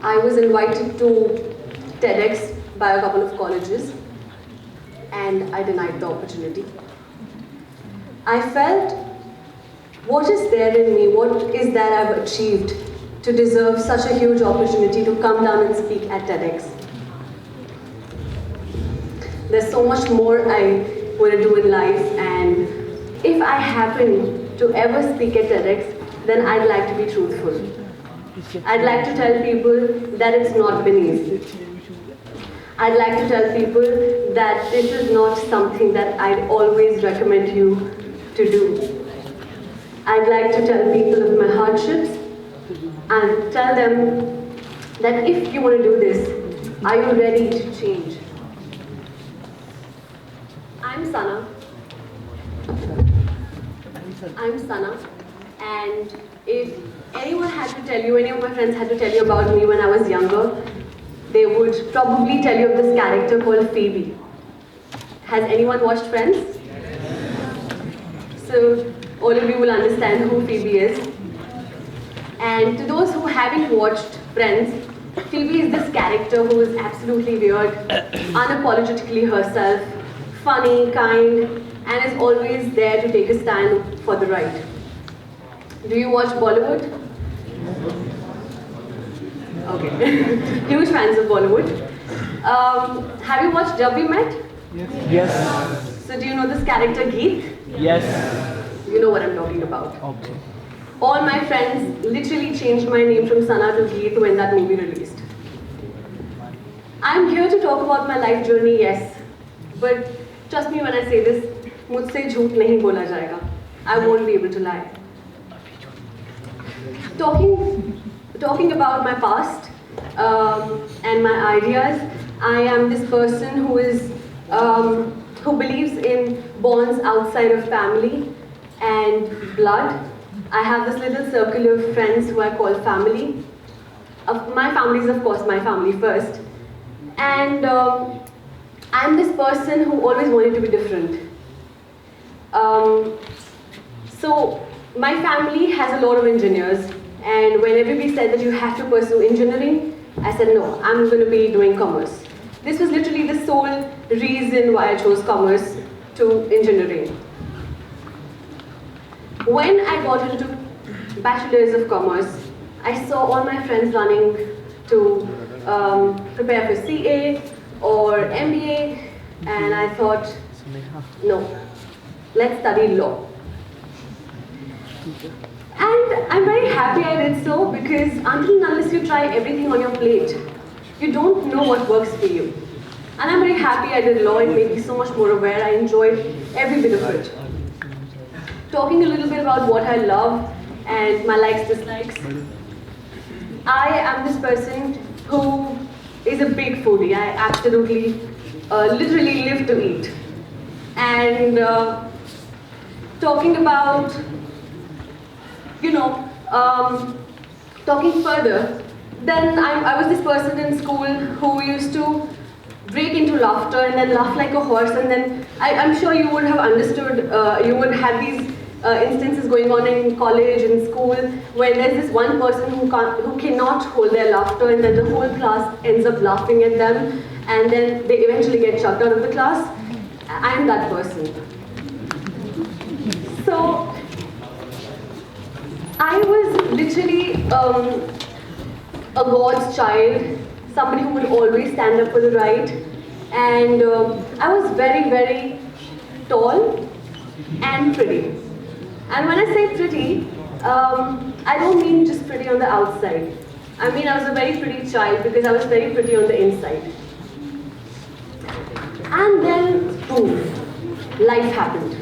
I was invited to TEDx by a couple of colleges, and I denied the opportunity. I felt, what is there in me, what is that I've achieved to deserve such a huge opportunity to come down and speak at TEDx? There's so much more I want to do in life, and if I happen to ever speak at TEDx, then I'd like to be truthful. I'd like to tell people that it's not been easy. I'd like to tell people that this is not something that I'd always recommend you to do. I'd like to tell people of my hardships and tell them that if you want to do this, are you ready to change? I'm Sana, and if anyone had to tell you, any of my friends had to tell you about me when I was younger, they would probably tell you of this character called Phoebe. Has anyone watched Friends? So all of you will understand who Phoebe is. And to those who haven't watched Friends, Phoebe is this character who is absolutely weird, unapologetically herself, funny, kind, and is always there to take a stand for the right. Do you watch Bollywood? Okay. Huge fans of Bollywood. Have you watched Jab We Met? Yes. So do you know this character Geet? Yes. You know what I'm talking about. Okay. All my friends literally changed my name from Sana to Geet when that movie released. I'm here to talk about my life journey, yes. But trust me when I say this, मुझसे झूठ नहीं बोला जाएगा. I won't be able to lie. Talking about my past and my ideas, I am this person who believes in bonds outside of family and blood. I have this little circle of friends who I call family. My family is, of course, my family first. And I'm this person who always wanted to be different. So my family has a lot of engineers, and when everybody said that you have to pursue engineering, I said no, I'm going to be doing commerce. This was literally the sole reason why I chose commerce to engineering. When I got into Bachelor's of Commerce, I saw all my friends running to prepare for CA or MBA, and I thought, no, let's study law. And I'm very happy I did so, because until and unless you try everything on your plate, you don't know what works for you. And I'm very happy I did law. It made me so much more aware. I enjoyed every bit of it. Talking a little bit about what I love and my likes, dislikes. I am this person who is a big foodie. I absolutely, literally live to eat. And talking about, talking further, then I was this person in school who used to break into laughter and then laugh like a horse, and then I'm sure you would have understood, you would have these instances going on in college, in school, where there's this one person who cannot hold their laughter, and then the whole class ends up laughing at them, and then they eventually get chucked out of the class. I'm that person. So I was literally a God's child, somebody who would always stand up for the right, and I was very, very tall and pretty. And when I say pretty, I don't mean just pretty on the outside. I mean I was a very pretty child because I was very pretty on the inside. And then, boom, life happened.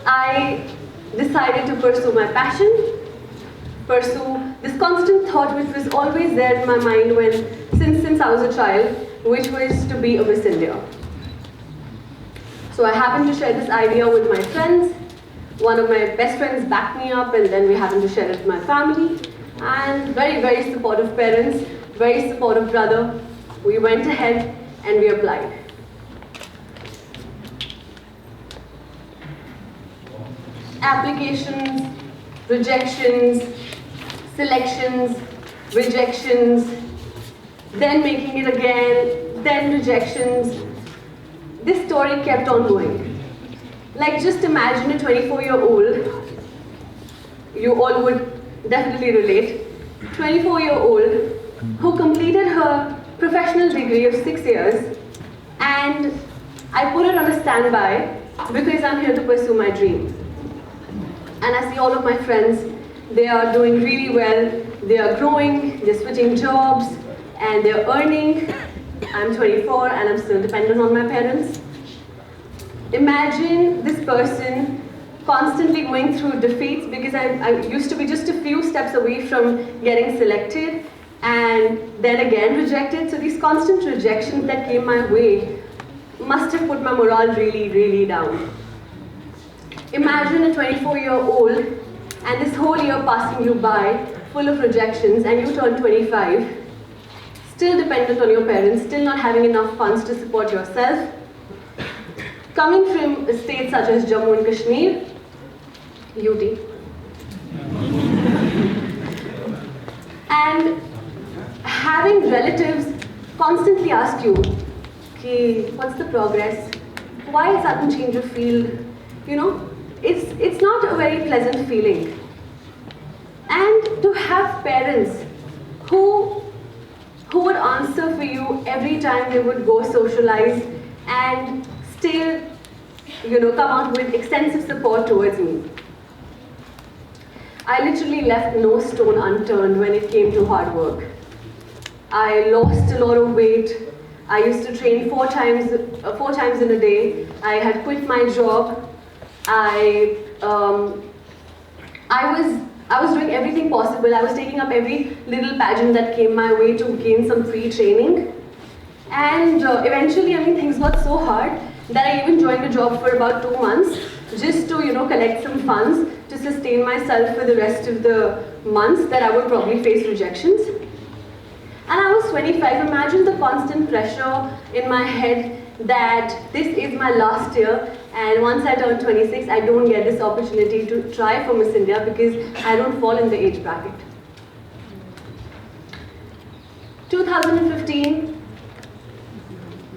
I decided to pursue my passion, pursue this constant thought which was always there in my mind since I was a child, which was to be a Miss India. So I happened to share this idea with my friends. One of my best friends backed me up, and then we happened to share it with my family. And very, very supportive parents, very supportive brother. We went ahead and we applied. Applications, rejections, selections, rejections, then making it again, then rejections. This story kept on going. Like, just imagine a 24-year-old, you all would definitely relate, 24-year-old who completed her professional degree of 6 years, and I put it on a standby because I'm here to pursue my dream. And I see all of my friends, they are doing really well, they are growing, they're switching jobs, and they're earning. I'm 24 and I'm still dependent on my parents. Imagine this person constantly going through defeats, because I used to be just a few steps away from getting selected and then again rejected. So these constant rejections that came my way must have put my morale really, really down. Imagine a 24-year-old and this whole year passing you by full of rejections, and you turn 25, still dependent on your parents, still not having enough funds to support yourself. Coming from a state such as Jammu and Kashmir, UT, and having relatives constantly ask you, okay, what's the progress? Why a sudden change of field? You know, it's not a very pleasant feeling. And to have parents who would answer for you every time they would go socialize and still, come out with extensive support towards me. I literally left no stone unturned when it came to hard work. I lost a lot of weight. I used to train four times in a day. I had quit my job. I was doing everything possible. I was taking up every little pageant that came my way to gain some free training. And eventually, things got so hard that I even joined a job for about 2 months just to, collect some funds to sustain myself for the rest of the months that I would probably face rejections. And I was 25. Imagine the constant pressure in my head that this is my last year, and once I turn 26, I don't get this opportunity to try for Miss India because I don't fall in the age bracket. 2015,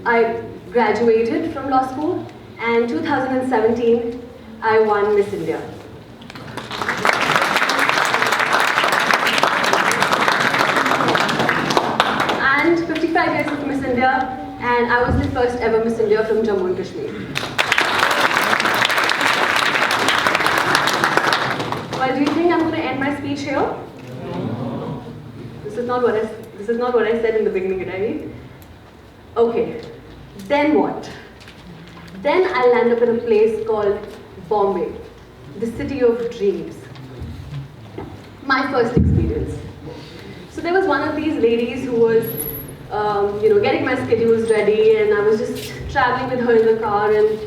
I graduated from law school, and 2017, I won Miss India. And 55 years of Miss India, and I was the first ever Miss India from Jammu and Kashmir. Well, do you think I'm going to end my speech here? This is not what I said in the beginning, right? Okay. Then what? Then I land up in a place called Bombay, the city of dreams. My first experience. So there was one of these ladies who was, getting my schedules ready, and I was just traveling with her in the car, and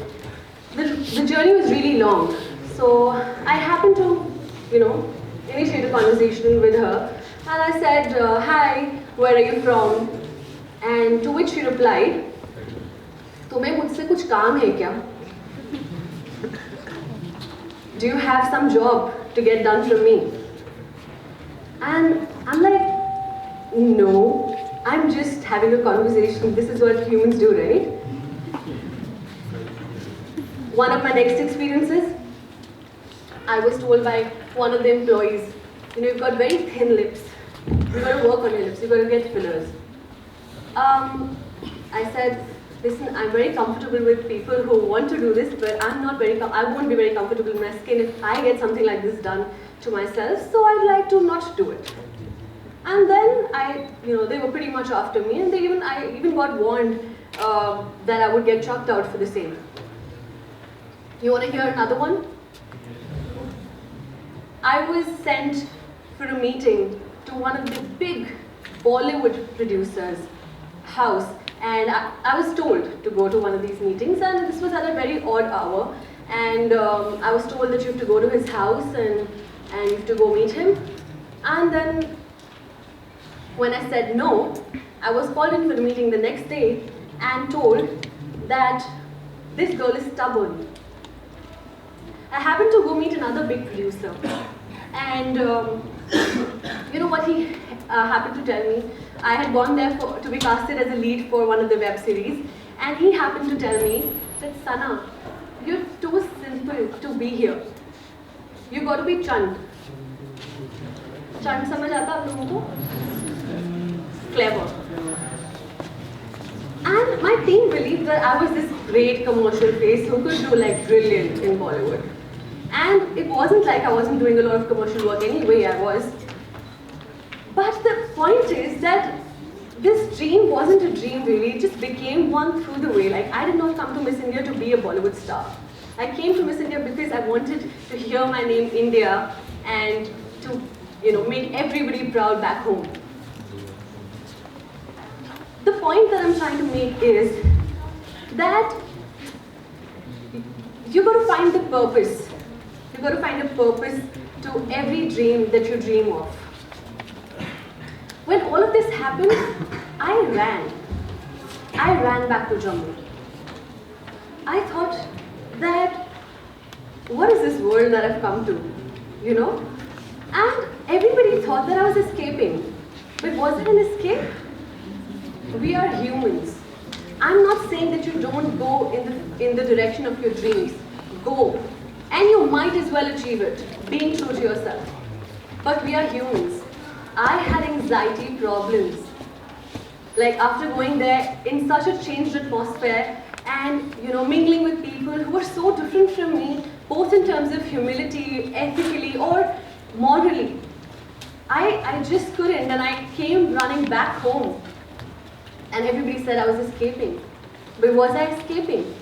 the journey was really long. So I happened to, initiate a conversation with her, and I said, hi, where are you from? And to which she replied, तुम्हें मुझसे कुछ काम है क्या? Do you have some job to get done from me? And I'm like, no, I'm just having a conversation. This is what humans do, right? One of my next experiences, I was told by one of the employees, you've got very thin lips. You've got to work on your lips. You've got to get fillers. I said, listen, I'm very comfortable with people who want to do this, but I won't be very comfortable in my skin if I get something like this done to myself, so I'd like to not do it. And then they were pretty much after me, and I even got warned that I would get chucked out for the same. You want to hear another one? I was sent for a meeting to one of the big Bollywood producers' house, and I was told to go to one of these meetings, and this was at a very odd hour, and I was told that you have to go to his house and you have to go meet him. And then when I said no, I was called in for the meeting the next day and told that this girl is stubborn. I happened to go meet another big producer, And you know what he happened to tell me? I had gone there to be casted as a lead for one of the web series, and he happened to tell me that, Sana, you're too simple to be here. You got to be chand. Chand समझ आता आप लोगों को? Clever. And my team believed that I was this great commercial face who could do like brilliant in Bollywood. And it wasn't like I wasn't doing a lot of commercial work anyway, I was. But the point is that this dream wasn't a dream really, it just became one through the way. Like I did not come to Miss India to be a Bollywood star. I came to Miss India because I wanted to hear my name India and to, make everybody proud back home. The point that I'm trying to make is that you got to find the purpose. You got to find a purpose to every dream that you dream of. When all of this happened, I ran. I ran back to Jammu. I thought that, what is this world that I've come to, And everybody thought that I was escaping. But was it an escape? We are humans. I'm not saying that you don't go in the direction of your dreams. Go. And you might as well achieve it, being true to yourself. But we are humans. I had anxiety problems. Like after going there in such a changed atmosphere and mingling with people who were so different from me, both in terms of humility, ethically or morally. I just couldn't, and I came running back home. And everybody said I was escaping. But was I escaping?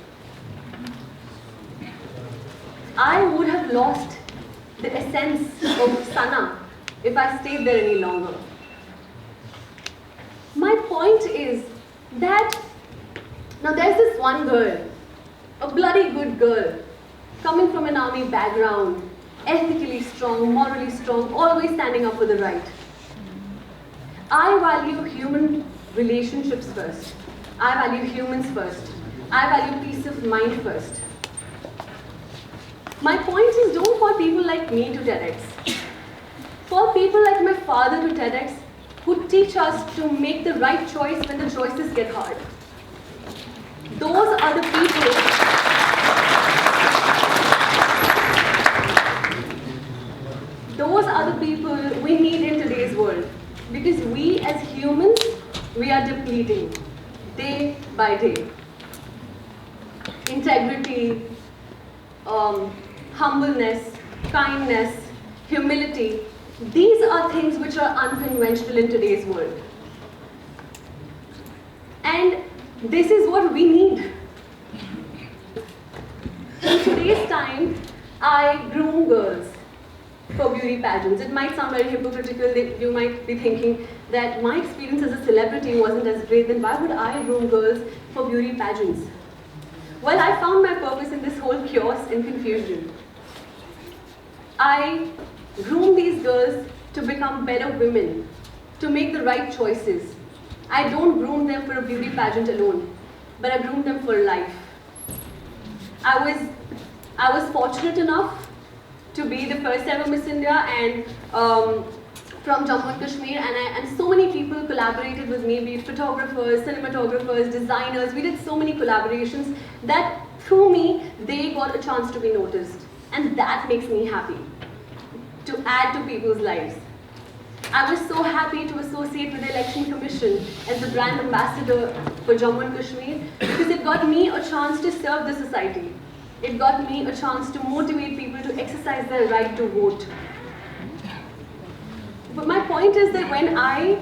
I would have lost the essence of Sana if I stayed there any longer. My point is that, now there's this one girl, a bloody good girl, coming from an army background, ethically strong, morally strong, always standing up for the right. I value human relationships first. I value humans first. I value peace of mind first. My point is, don't call people like me to TEDx. Call people like my father to TEDx who teach us to make the right choice when the choices get hard. Those are the people. Those are the people we need in today's world. Because we as humans, we are depleting day by day. Integrity, humbleness, kindness, humility, these are things which are unconventional in today's world. And this is what we need. In today's time, I groom girls for beauty pageants. It might sound very hypocritical. You might be thinking that my experience as a celebrity wasn't as great, then why would I groom girls for beauty pageants? Well, I found my purpose in this whole chaos and confusion. I groom these girls to become better women, to make the right choices. I don't groom them for a beauty pageant alone, but I groom them for life. I was fortunate enough to be the first ever Miss India and from Jammu and Kashmir, and so many people collaborated with me, be it photographers, cinematographers, designers. We did so many collaborations that through me, they got a chance to be noticed. And that makes me happy, to add to people's lives. I was so happy to associate with the Election Commission as the brand ambassador for Jammu and Kashmir because it got me a chance to serve the society. It got me a chance to motivate people to exercise their right to vote. But my point is that when I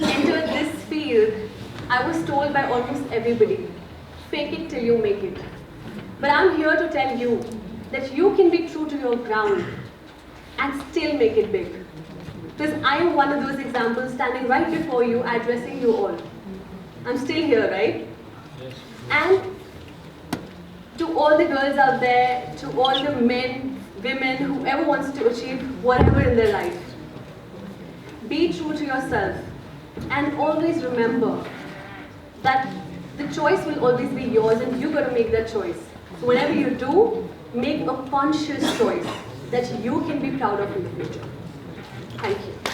entered this field, I was told by almost everybody, fake it till you make it. But I'm here to tell you that you can be true to your ground and still make it big. Because I am one of those examples standing right before you, addressing you all. I'm still here, right? Yes. And to all the girls out there, to all the men, women, whoever wants to achieve whatever in their life, be true to yourself and always remember that the choice will always be yours and you got to make that choice. So whenever you do, make a conscious choice. that you can be proud of in the future. Thank you.